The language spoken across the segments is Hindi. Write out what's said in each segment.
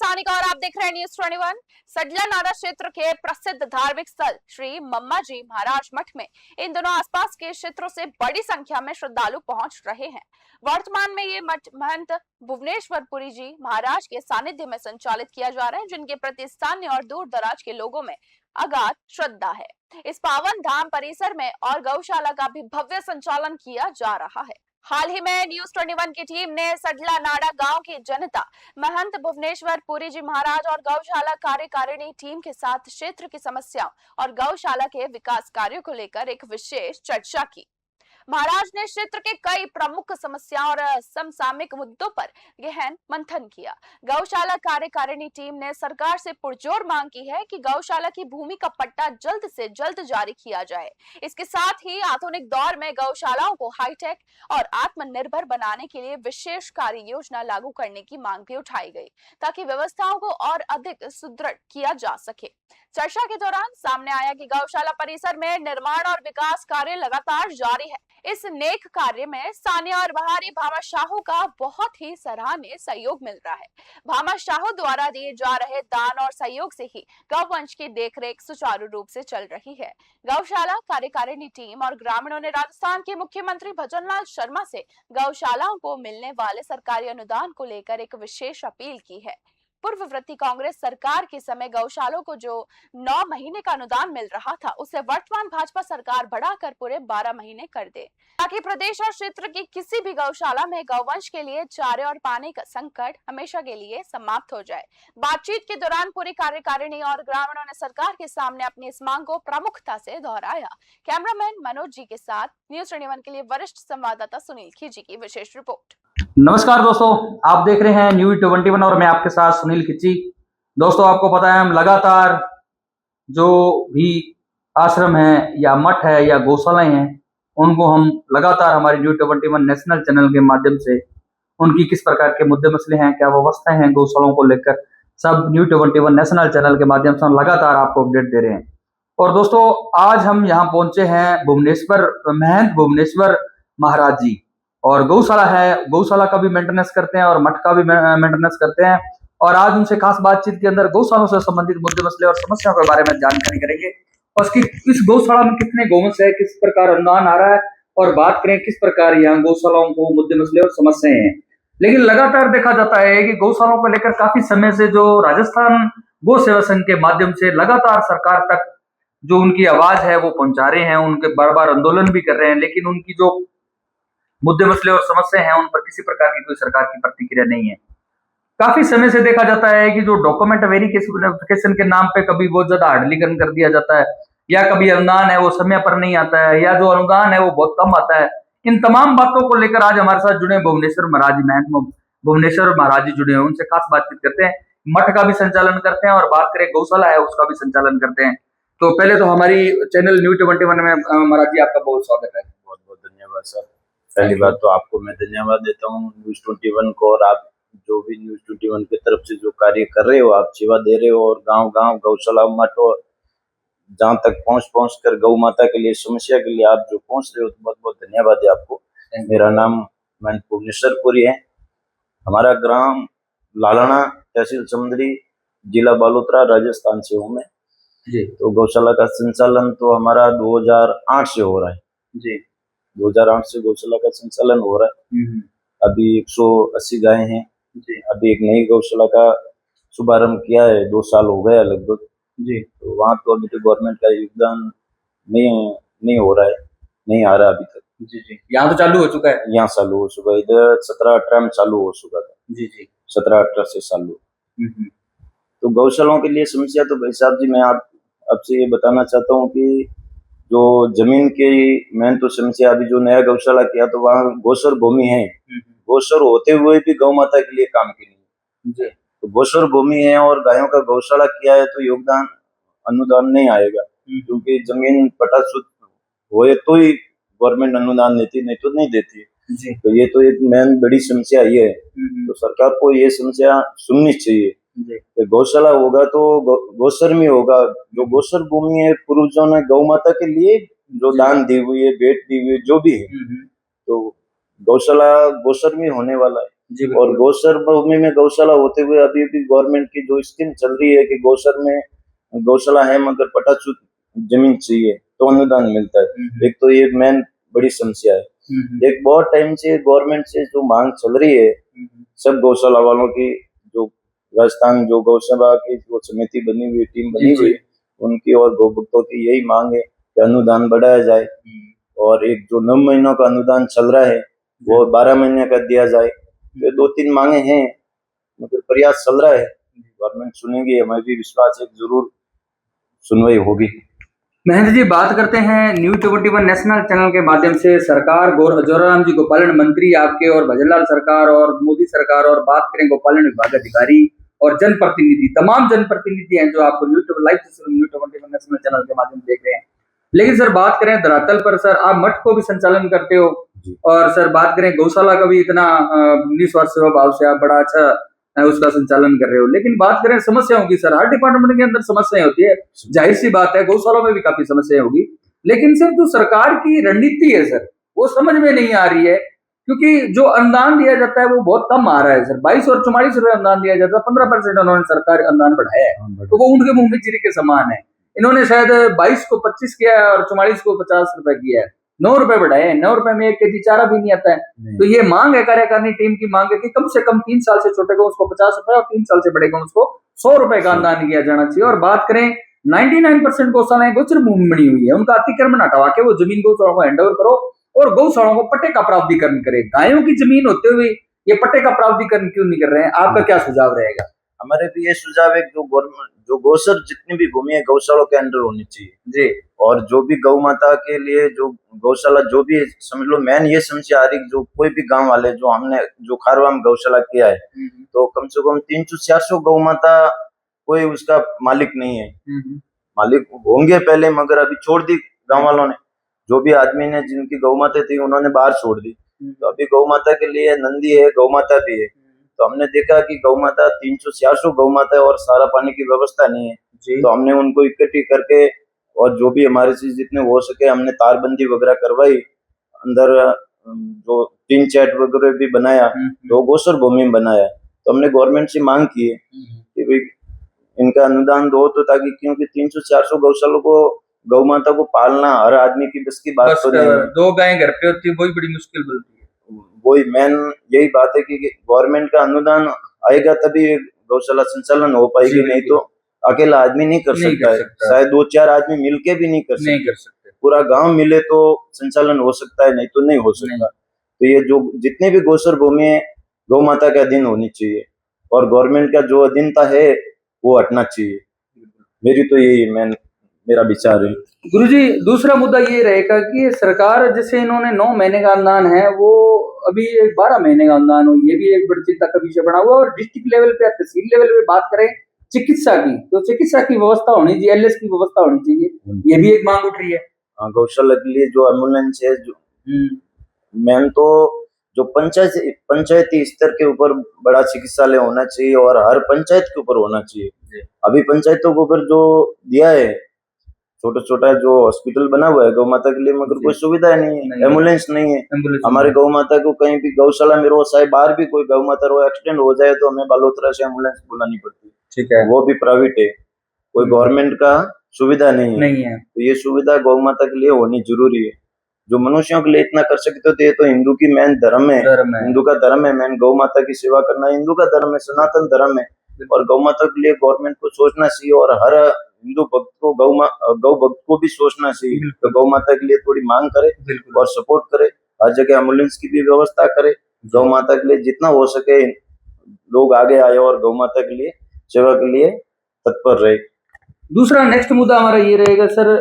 सानिका और आप देख रहे हैं न्यूज 21। सडला नारा क्षेत्र के प्रसिद्ध धार्मिक स्थल श्री मम्मा जी महाराज मठ में इन दिनों आसपास के क्षेत्रों से बड़ी संख्या में श्रद्धालु पहुंच रहे हैं। वर्तमान में ये मठ महंत भुवनेश्वर पुरी जी महाराज के सानिध्य में संचालित किया जा रहा है, जिनके प्रति स्थानीय और दूर दराज के लोगों में अगाध श्रद्धा है। इस पावन धाम परिसर में और गौशाला का भी भव्य संचालन किया जा रहा है। हाल ही में न्यूज 21 की टीम ने सडला नाड़ा गांव की जनता, महंत भुवनेश्वर पुरी जी महाराज और गौशाला कार्यकारिणी टीम के साथ क्षेत्र की समस्याओं और गौशाला के विकास कार्यों को लेकर एक विशेष चर्चा की। महाराज ने क्षेत्र के कई प्रमुख समस्याओं और समसामयिक मुद्दों पर गहन मंथन किया। गौशाला कार्यकारिणी टीम ने सरकार से पुरजोर मांग की है कि गौशाला की भूमि का पट्टा जल्द से जल्द जारी किया जाए। इसके साथ ही आधुनिक दौर में गौशालाओं को हाईटेक और आत्मनिर्भर बनाने के लिए विशेष कार्य योजना लागू करने की मांग भी उठाई गई, ताकि व्यवस्थाओं को और अधिक सुदृढ़ किया जा सके। चर्चा के दौरान सामने आया कि गौशाला परिसर में निर्माण और विकास कार्य लगातार जारी है। इस नेक कार्य में स्थानीय और बाहरी भामा शाहू का बहुत ही सराहनीय सहयोग मिल रहा है। भामा शाहू द्वारा दिए जा रहे दान और सहयोग से ही गौवंश की देखरेख सुचारू रूप से चल रही है। गौशाला कार्यकारिणी टीम और ग्रामीणों ने राजस्थान के मुख्यमंत्री भजनलाल शर्मा से गौशालाओं को मिलने वाले सरकारी अनुदान को लेकर एक विशेष अपील की है। पूर्ववर्ती कांग्रेस सरकार के समय गौशालों को जो 9 महीने का अनुदान मिल रहा था, उसे वर्तमान भाजपा सरकार बढ़ाकर पूरे 12 महीने कर दे, ताकि प्रदेश और क्षेत्र की किसी भी गौशाला में गौवंश के लिए चारे और पानी का संकट हमेशा के लिए समाप्त हो जाए। बातचीत के दौरान पूरी कार्यकारिणी और ग्रामीणों ने सरकार के सामने अपनी इस मांग को प्रमुखता से दोहराया। कैमरामैन मनोज जी के साथ न्यूज 21 के लिए वरिष्ठ संवाददाता सुनील खिची की विशेष रिपोर्ट। नमस्कार दोस्तों, आप देख रहे हैं न्यूज 21 और मैं आपके साथ सुनील खिची। दोस्तों, आपको पता है हम लगातार जो भी आश्रम है या मठ है या गौशालाएं हैं, उनको हम लगातार हमारे न्यूज 21 नेशनल चैनल के माध्यम से उनकी किस प्रकार के मुद्दे मसले हैं, क्या व्यवस्थाएं हैं गौशालाओं को लेकर, सब न्यूज 21 नेशनल चैनल के माध्यम से हम लगातार आपको अपडेट दे रहे हैं। और दोस्तों, आज हम यहाँ पहुंचे हैं महंत भुवनेश्वर महाराज जी, और गौशाला है, गौशाला का भी मेंटेनेंस करते हैं और मठ का भी मेंटेनेंस करते हैं। और आज उनसे खास बातचीत के अंदर गौशालों से संबंधित मुद्दे मसले और समस्याओं के बारे में जानकारी करेंगे, और इस गौशाला में कितने गौवंश है, किस प्रकार अनुदान आ रहा है, और बात करें किस प्रकार यहाँ गौशालाओं को मुद्दे मसले और समस्याएं हैं। लेकिन लगातार देखा जाता है कि गौशालाओं को लेकर काफी समय से जो राजस्थान गौ सेवा संघ के माध्यम से लगातार सरकार तक जो उनकी आवाज है वो पहुंचा रहे हैं, उनके बार बार आंदोलन भी कर रहे हैं, लेकिन उनकी जो मुद्दे मसले और समस्या हैं उन पर किसी प्रकार की कोई सरकार की प्रतिक्रिया नहीं है। काफी समय से देखा जाता है कि जो डॉक्यूमेंट वेरिफिकेशन के नाम पे कभी बहुत ज्यादा हार्डलीकरण कर दिया जाता है, या कभी अनुदान है वो समय पर नहीं आता है, या जो अनुदान है वो बहुत कम आता है। इन तमाम बातों को लेकर आज हमारे साथ जुड़े भुवनेश्वर महाराज जी, महंत भुवनेश्वर महाराज जी जुड़े हैं, उनसे खास बातचीत करते हैं। मठ का भी संचालन करते हैं और बात करें गौशाला है उसका भी संचालन करते हैं। तो पहले तो हमारी चैनल न्यूज 21 में महाराज जी आपका बहुत स्वागत है। बहुत बहुत धन्यवाद सर। पहली बात तो आपको मैं धन्यवाद देता हूँ न्यूज 21 को, और आप जो भी न्यूज 21 की तरफ से जो कार्य कर रहे हो, आप सेवा दे रहे हो, और गांव-गांव गौशाला मठ और जहाँ तक पहुँच कर गौ माता के लिए समस्या के लिए आप जो पहुँच रहे हो, तो बहुत बहुत धन्यवाद है आपको। मेरा नाम महंत भुवनेश्वर पुरी है। हमारा ग्राम लालाना, तहसील समुद्री, जिला बालोतरा, राजस्थान से हूँ मैं जी। तो गौशाला का संचालन तो हमारा 2008 से हो रहा है जी। 2008 से गौशाला का संचालन हो रहा है। अभी 180 गायें हैं जी। अभी एक नई गौशाला का शुभारंभ किया है, 2 साल हो गया लगभग जी। तो वहाँ तो अभी तो गवर्नमेंट का योगदान नहीं हो रहा है, नहीं आ रहा अभी तक जी जी। यहाँ तो चालू हो चुका है, यहाँ चालू हो चुका है, इधर 17-18 में चालू हो चुका था जी जी। 17-18 से चालू। तो गौशालाओं के लिए समस्या तो भाई साहब जी, मैं आपसे ये बताना चाहता हूँ कि जो जमीन की मेन तो समस्या, अभी जो नया गौशाला किया तो वहाँ गोचर भूमि है, गोचर होते हुए भी गौ माता के लिए काम की नहीं है। तो गोचर भूमि है और गायों का गौशाला किया है तो योगदान अनुदान नहीं आएगा, क्योंकि जमीन पटा शुद्ध होए तो ही गवर्नमेंट अनुदान देती, नहीं तो नहीं देती जी। तो ये तो एक मेन बड़ी समस्या ये है। तो सरकार को ये समस्या सुननी चाहिए। गौशाला होगा तो गोचर में होगा, जो गोचर भूमि है पूर्वजों ने गौ माता के लिए जो दान दी हुई है, भेंट दी हुई है, जो भी है, तो गौशाला गोचर में होने वाला है। जी और बिल्कुल। गौसर भूमि में गौशाला होते हुए अभी भी गवर्नमेंट की जो स्कीम चल रही है कि गौसर में गौशाला है मगर पटाचूत जमीन चाहिए तो अनुदान मिलता है। एक तो ये मेन बड़ी समस्या है। एक बहुत टाइम से गवर्नमेंट से जो मांग चल रही है सब गौशाला वालों की, जो राजस्थान जो गौशाला की जो समिति बनी हुई, टीम बनी हुई, उनकी और गौ भक्तों की यही मांग है कि अनुदान बढ़ाया जाए और एक जो 9 महीनों का अनुदान चल रहा है वो 12 महीने का दिया जाए। ये 2-3 मांगे हैं मगर प्रयास चल रहा है, गवर्नमेंट सुनेगी, हमें भी विश्वास है जरूर सुनवाई होगी। महेंद्र जी, बात करते हैं न्यूज 21 नेशनल चैनल के माध्यम से सरकार जोराराम जी गोपालन मंत्री आपके और भजनलाल सरकार और मोदी सरकार, और बात करें गोपालन विभाग अधिकारी और जनप्रतिनिधि, तमाम जनप्रतिनिधि हैं जो आपको न्यूज 21 नेशनल चैनल के माध्यम से देख रहे हैं। लेकिन सर बात करें धरातल पर, सर आप मठ को भी संचालन करते हो और सर बात करें गौशाला का भी इतना निस्वार्थ सेवा भाव से आप बड़ा अच्छा उसका संचालन कर रहे हो। लेकिन बात करें समस्याओं की, सर हर डिपार्टमेंट के अंदर समस्याएं होती है, जाहिर सी बात है गौशालों में भी काफी समस्याएं होगी। लेकिन सर जो सरकार की रणनीति है सर वो समझ में नहीं आ रही है, क्योंकि जो अनुदान दिया जाता है वो बहुत कम आ रहा है सर। 22 और 44 रुपए अनुदान दिया जाता है, 15% उन्होंने सरकार अनुदान बढ़ाया है, तो वो उनके मुंह में चिरी के समान है। इन्होंने शायद 22 को 25 किया है और 44 को 50 रुपए किया है, 9 रुपए बढ़ाए हैं। 9 रुपए में 1 केजी चारा भी नहीं आता है। तो ये मांग है, कार्यकारिणी टीम की मांग है कि कम से कम 3 साल से छोटे को उसको 50 रुपए और 3 साल से बड़े को उसको 100 रुपए का अनुदान किया जाना चाहिए। और बात करें 99% गौशालाएं गोचर भूमि बनी हुई है, उनका अतिक्रमण हटवा के वो जमीन गौशालाओं को हैंड ओवर करो और गौशालाओं को पट्टे का प्रावधान करे। गायों की जमीन होते हुए ये पट्टे का प्रावधान क्यों नहीं कर रहे हैं? आपका क्या सुझाव रहेगा? हमारे भी ये सुझाव है जो गवर्नमेंट जो गौसर जितनी भी भूमि है गौशालों के अंडर होनी चाहिए जी। और जो भी गौ माता के लिए जो गौशाला जो भी समझ लो मेन ये समस्या आ रही, जो कोई भी गांव वाले जो हमने जो खारवा में गौशाला किया है तो कम से कम 300-400 गौ माता कोई उसका मालिक नहीं है। मालिक होंगे पहले मगर अभी छोड़ दी गाँव वालों ने, जो भी आदमी ने जिनकी गौ माता थी उन्होंने बाहर छोड़ दी। तो अभी गौ माता के लिए नंदी है, गौ माता भी है। तो हमने देखा कि गौ माता 300-400 गौ माता है और सारा पानी की व्यवस्था नहीं है, तो हमने उनको इकट्ठी करके और जो भी हमारे से जितने हो सके हमने तारबंदी वगैरह करवाई, अंदर जो टीन शेड वगैरह भी बनाया, तो गौसर भूमि में बनाया। तो हमने गवर्नमेंट से मांग की है कि भाई इनका अनुदान दो, तो ताकि क्योंकि 300-400 गौशालों को गौ माता को पालना हर आदमी की बस की बात तो नहीं है। 2 गायें घर पे होती है वही बड़ी मुश्किल बनती है। वही मेन यही बात है कि गवर्नमेंट का अनुदान आएगा तभी गौशाला संचालन हो पाएगी, नहीं तो अकेला आदमी नहीं कर सकता है, शायद 2-4 आदमी मिलके भी नहीं कर सकते। पूरा गांव मिले तो संचालन हो सकता है, नहीं तो नहीं हो सकता। तो ये जो जितने भी गौसर भूमि है गौ माता के अधीन होनी चाहिए और गवर्नमेंट का जो अधीनता है वो हटना चाहिए। मेरी तो यही मेरा विचार है। गुरुजी, दूसरा मुद्दा ये रहेगा कि सरकार जैसे इन्होंने 9 महीने का अनुदान है वो अभी 12 महीने का अनुदान हो, ये भी एक बड़ी चिंता का विषय बना हुआ। और डिस्ट्रिक्ट लेवल पे या तहसील लेवल पे बात करें चिकित्सा की, तो चिकित्सा की व्यवस्था होनी चाहिए, एलएस की व्यवस्था होनी चाहिए, ये भी एक मांग उठ रही है। गौशाला के लिए जो एम्बुलेंस है, जो मेन तो जो पंचायती स्तर के ऊपर बड़ा चिकित्सालय होना चाहिए और हर पंचायत के ऊपर होना चाहिए। अभी पंचायतों के ऊपर जो दिया है छोटा छोटा जो हॉस्पिटल बना हुआ है गौ माता के लिए, मगर कोई सुविधा नहीं है, एम्बुलेंस नहीं है। हमारे गौ माता को कहीं भी गौशाला में रो, चाहे बाहर भी कोई गौ माता रो एक्सीडेंट हो जाए तो हमें बालोतरा से एम्बुलेंस बुलानी पड़ती है। ठीक है, वो भी प्राइवेट है, कोई गवर्नमेंट का सुविधा नहीं है। तो ये सुविधा गौ माता के लिए होनी जरूरी है। जो मनुष्यों के लिए इतना कर सकते थे, ये तो हिंदू की मेन धर्म है, हिंदू का धर्म है मेन गौ माता की सेवा करना, हिंदू का धर्म है, सनातन धर्म है। और गौ माता के लिए गवर्नमेंट को सोचना चाहिए और हर हिंदू भक्त को गौ भक्त को भी सोचना चाहिए तो गौ माता के लिए थोड़ी मांग करे और सपोर्ट करे, हर जगह एम्बुलेंस की भी व्यवस्था करे। गौ माता के लिए जितना हो सके लोग आगे आए और गौ माता के लिए सेवा के लिए तत्पर रहे। दूसरा नेक्स्ट मुद्दा हमारा ये रहेगा सर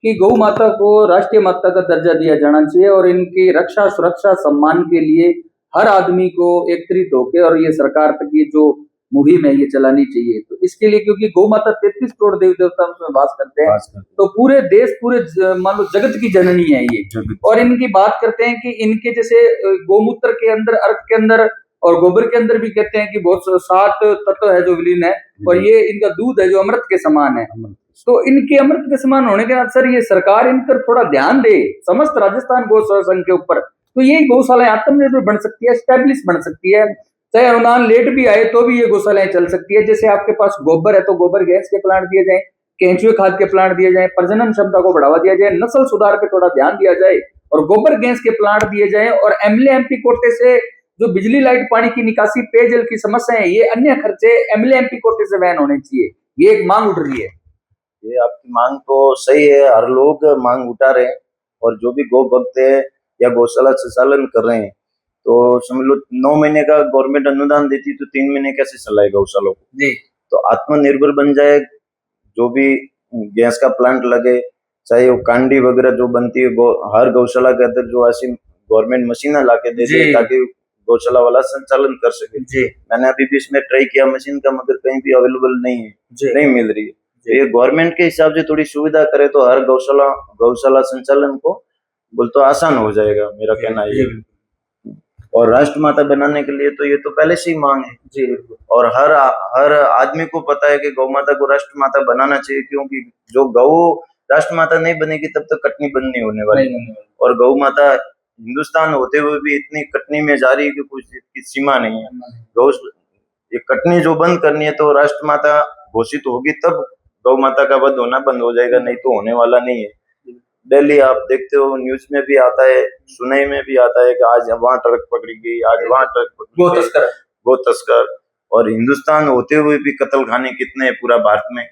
कि गौ माता को राष्ट्रीय माता का दर्जा दिया जाना चाहिए और इनकी रक्षा सुरक्षा सम्मान के लिए हर आदमी को एकत्रित होकर और ये सरकार तक ये जो मुहिम है ये चलानी चाहिए। तो इसके लिए क्योंकि गौ माता 33 करोड़ देवी देवता उसमें वास करते हैं, तो पूरे देश पूरे मान लो जगत की जननी है ये। और इनकी बात करते हैं कि इनके जैसे गोमूत्र के अंदर, अर्क के अंदर और गोबर के अंदर भी कहते हैं कि बहुत 7 तत्व है जो विलीन है और ये इनका दूध है जो अमृत के समान है। तो इनके अमृत के समान होने के बाद सर ये सरकार इन पर थोड़ा ध्यान दे समस्त राजस्थान गौ संघ के ऊपर, तो ये गौशालाएं आत्मनिर्भर बन सकती है, स्टैब्लिश बन सकती है। चाहे अनुदान लेट भी आए तो भी ये गौशालाएं चल सकती है। जैसे आपके पास गोबर है तो गोबर गैस के प्लांट दिए जाए, केंचुए खाद के प्लांट दिए जाए, प्रजनन क्षमता को बढ़ावा दिया जाए, नस्ल सुधार पे थोड़ा ध्यान दिया जाए और गोबर गैस के प्लांट दिए जाए, और एमएलए एमपी कोटे से जो बिजली लाइट पानी की निकासी पेयजल की समस्या है, ये अन्य खर्चे एमएलए एमपी कोटे से वहन होने चाहिए। ये एक मांग उठ रही है। ये आपकी मांग तो सही है, हर लोग मांग उठा रहे हैं, और जो भी गौ भक्त है या गौशाला संचालन कर रहे हैं तो समझ लो 9 महीने का गवर्नमेंट अनुदान देती तो 3 महीने कैसे चलाए गौशालों को। जी। तो आत्मनिर्भर बन जाए, जो भी गैस का प्लांट लगे, चाहे वो कांडी वगैरह जो बनती है हर गौशाला के अंदर जो ऐसी गवर्नमेंट मशीन ला के दे दे ताकि गौशाला वाला संचालन कर सके। जी। मैंने अभी भी इसमें ट्राई किया मशीन का, मगर कहीं भी अवेलेबल नहीं है, नहीं मिल रही है। तो ये गवर्नमेंट के हिसाब से थोड़ी सुविधा करे तो हर गौशाला संचालन को बोल तो आसान हो जाएगा, मेरा कहना ये। और राष्ट्रमाता बनाने के लिए तो ये तो पहले से ही मांग है जी, और हर आदमी को पता है कि गौ माता को राष्ट्रमाता बनाना चाहिए, क्योंकि जो गौ राष्ट्रमाता नहीं बनेगी तब तक कटनी बंद नहीं होने वाली। और गौ माता हिंदुस्तान होते हुए भी इतनी कटनी में जा रही है कि कुछ इसकी सीमा नहीं है। गौ ये कटनी जो बंद करनी है तो राष्ट्रमाता घोषित होगी तब गौ माता का वध होना बंद हो जाएगा, नहीं तो होने वाला नहीं है। डेली आप देखते हो न्यूज में भी आता है, सुनाई में भी आता है कि आज वहां ट्रक पकड़ी गई, आज वहां ट्रक पकड़ी गई, गौ तस्कर। और हिंदुस्तान होते हुए भी कत्ल खाने कितने हैं पूरा भारत में,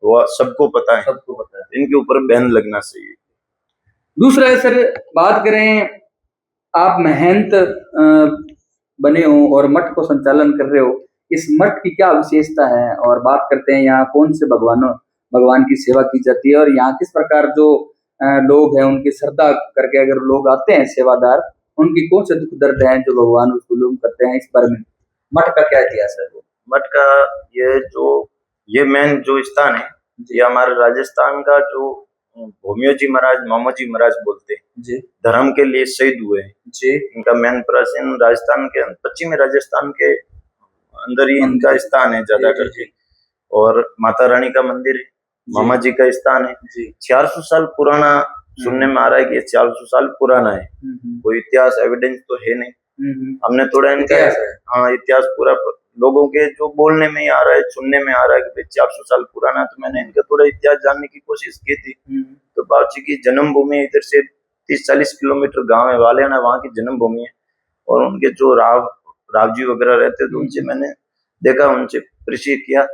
वो सबको पता है, इनके ऊपर बैन लगना चाहिए। दूसरा है सर, बात करें आप महंत बने हो और मठ को संचालन कर रहे हो, इस मठ की क्या विशेषता है? और बात करते हैं यहाँ कौन से भगवान की सेवा की जाती है, और यहाँ किस प्रकार जो लोग हैं उनकी श्रद्धा करके अगर लोग आते हैं सेवादार, उनकी कौन से दुख दर्द हैं जो भगवान उसको लोग करते हैं, इस बारे में मठ का क्या इतिहास है? मठ का ये मेन जो स्थान है, ये हमारे राजस्थान का जो भूमियो जी महाराज, मामो जी महाराज बोलते हैं जी, धर्म के लिए शहीद हुए जी। इनका मेन प्राचीन राजस्थान के पश्चिमी राजस्थान के अंदर ही इनका स्थान है ज्यादा करके। और माता रानी का मंदिर है, मामा जी का स्थान है। 400 साल पुराना सुनने में आ रहा है कि 400 साल पुराना है। कोई इतिहास एविडेंस तो है नहीं, हमने थोड़ा इनका इतिहास पूरा लोगों के जो बोलने में आ रहा है, सुनने में आ रहा है कि 400 साल पुराना, तो मैंने इनका थोड़ा इतिहास जानने की कोशिश की थी। तो बाबूजी की जन्मभूमि इधर से 30-40 किलोमीटर गाँव है वालियाना, वहाँ की जन्मभूमि है। और उनके जो राव जी वगैरह रहते तो उनसे मैंने देखा, उनसे परिचय किया,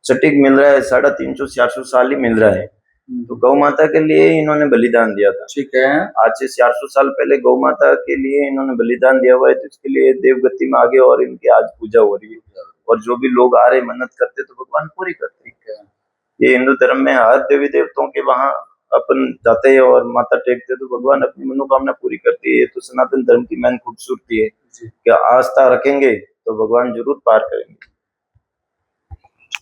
सटीक मिल रहा है 350-400 साल ही मिल रहा है। तो गौ माता के लिए इन्होंने बलिदान दिया था। ठीक है, आज से 400 साल पहले गौ माता के लिए इन्होंने बलिदान दिया हुआ है, तो इसके लिए देवगति में आगे और इनकी आज पूजा हो रही है। और जो भी लोग आ रहे मन्नत करते तो भगवान पूरी करते हैं। ये हिंदू धर्म में हर देवी देवताओं के वहां अपन जाते हैं और माता टेकते तो भगवान अपनी मनोकामना पूरी करती है। तो सनातन धर्म की मेन खूबसूरती है कि आस्था रखेंगे तो भगवान जरूर पार करेंगे।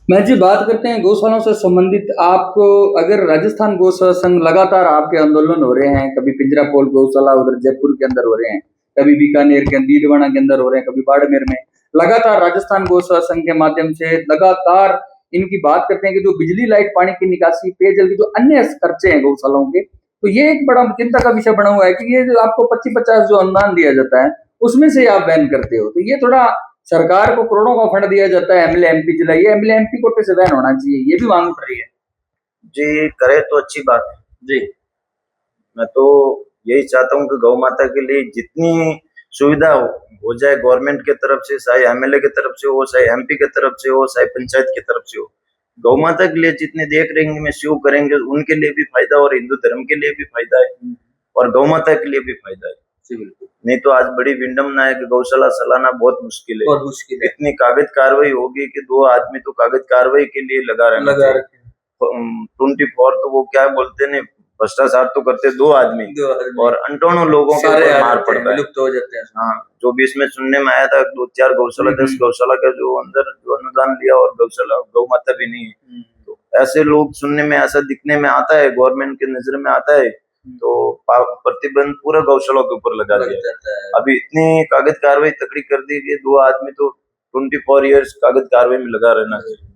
मैं जी बात करते हैं गौशालाओं से संबंधित, आपको अगर राजस्थान गौशाला संघ लगातार आपके आंदोलन हो रहे हैं, कभी पिंजरापोल गौशाला उधर जयपुर के अंदर हो रहे हैं, कभी बीकानेर के डीडवाना के अंदर हो रहे हैं, कभी बाड़मेर में, लगातार राजस्थान गौशाला संघ के माध्यम से लगातार इनकी बात करते हैं कि जो बिजली लाइट पानी की निकासी पेयजल की जो अन्य खर्चे हैं गौशालाओं के, तो ये एक बड़ा चिंता का विषय बना हुआ है कि ये जो आपको 25-50 जो अनुदान दिया जाता है उसमें से आप बैन करते हो। तो ये थोड़ा सरकार को करोड़ों का फंड दिया जाता है, एमएलए एमपी जिलाइए, एमएलए एमपी कोटे से बैन होना चाहिए, ये भी मांग उठ रही है जी। करे तो अच्छी बात है जी। मैं तो यही चाहता हूँ कि गौ माता के लिए जितनी सुविधा हो जाए गवर्नमेंट के तरफ से, चाहे एमएलए की तरफ से हो, चाहे एमपी की तरफ से हो, चाहे पंचायत की तरफ से हो, गौ माता के लिए जितने देख रेंगे में सेव करेंगे उनके लिए भी फायदा और हिंदू धर्म के लिए भी फायदा है और गौ माता के लिए भी फायदा है। नहीं तो आज बड़ी विडम्बना है कि गौशाला चलाना बहुत मुश्किल है। इतनी कागज कार्रवाई होगी कि 2 आदमी तो कागज कार्रवाई के लिए लगा रहे 24, तो वो क्या बोलते हैं, भ्रष्टाचार तो करते 2 आदमी और अंटोनों लोगों के मार पड़ता है, लुप्त हो जाते हैं। हाँ, जो भी इसमें सुनने में आया था 2-4 गौशाला 10 गौशाला का जो अंदर जो अनुदान लिया और गौशाला गौ माता भी नहीं है, तो ऐसे लोग सुनने में ऐसा दिखने में आता है, गवर्नमेंट के नजर में आता है, तो प्रतिबंध पूरा गौशाला के ऊपर लगा दिया। अभी इतनी कागज कार्रवाई तकड़ी कर दी कि 2 आदमी तो 24 इयर्स कागज कार्रवाई में लगा रहना चाहिए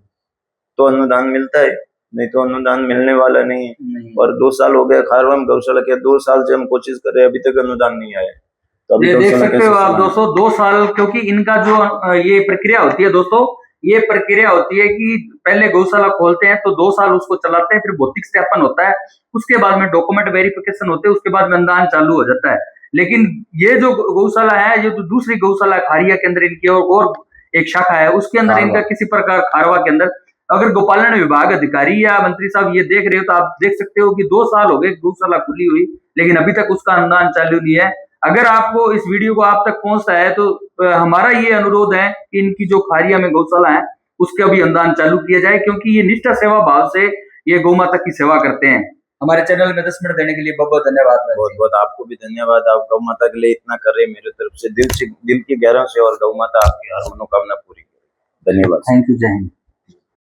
तो अनुदान मिलता है, नहीं तो अनुदान मिलने वाला नहीं है। और 2 साल हो गए खारवा में गौशाला के, 2 साल से हम कोशिश कर रहे हैं, अभी तक अनुदान नहीं आया। तो अभी ये देख गौशाला सकते कैसे हो आप चलाएं? दोस्तों 2 साल, क्योंकि इनका जो ये प्रक्रिया होती है दोस्तों, ये प्रक्रिया होती है कि पहले गौशाला खोलते हैं तो 2 साल उसको चलाते हैं, फिर भौतिक सत्यापन होता है, उसके बाद में डॉक्यूमेंट वेरिफिकेशन होते हैं, उसके बाद में अनुदान चालू हो जाता है। लेकिन ये जो गौशाला है, ये तो दूसरी गौशाला खारिया के अंदर इनकी और एक शाखा है, उसके अंदर खारवा। इनका किसी प्रकार खारवा के अंदर, अगर गोपालन विभाग अधिकारी या मंत्री साहब ये देख रहे हो तो आप देख सकते हो कि 2 साल हो गए गौशाला खुली हुई, लेकिन अभी तक उसका अनुदान चालू नहीं है। अगर आपको इस वीडियो को आप तक पहुंचता है तो हमारा ये अनुरोध है कि इनकी जो खारिया में गौशाला है उसका भी अनुदान चालू किया जाए, क्योंकि ये निष्ठा सेवा भाव से ये गौ माता की सेवा करते हैं। हमारे चैनल में 10 मिनट देने के लिए बहुत बहुत धन्यवाद। बहुत बहुत आपको भी धन्यवाद। आप गौ माता के लिए इतना कर रहे हैं, मेरे तरफ से दिल की गहराइयों से, और गौ माता आपकी हर मनोकामना पूरी करे। धन्यवाद। थैंक यू, जय हिंद।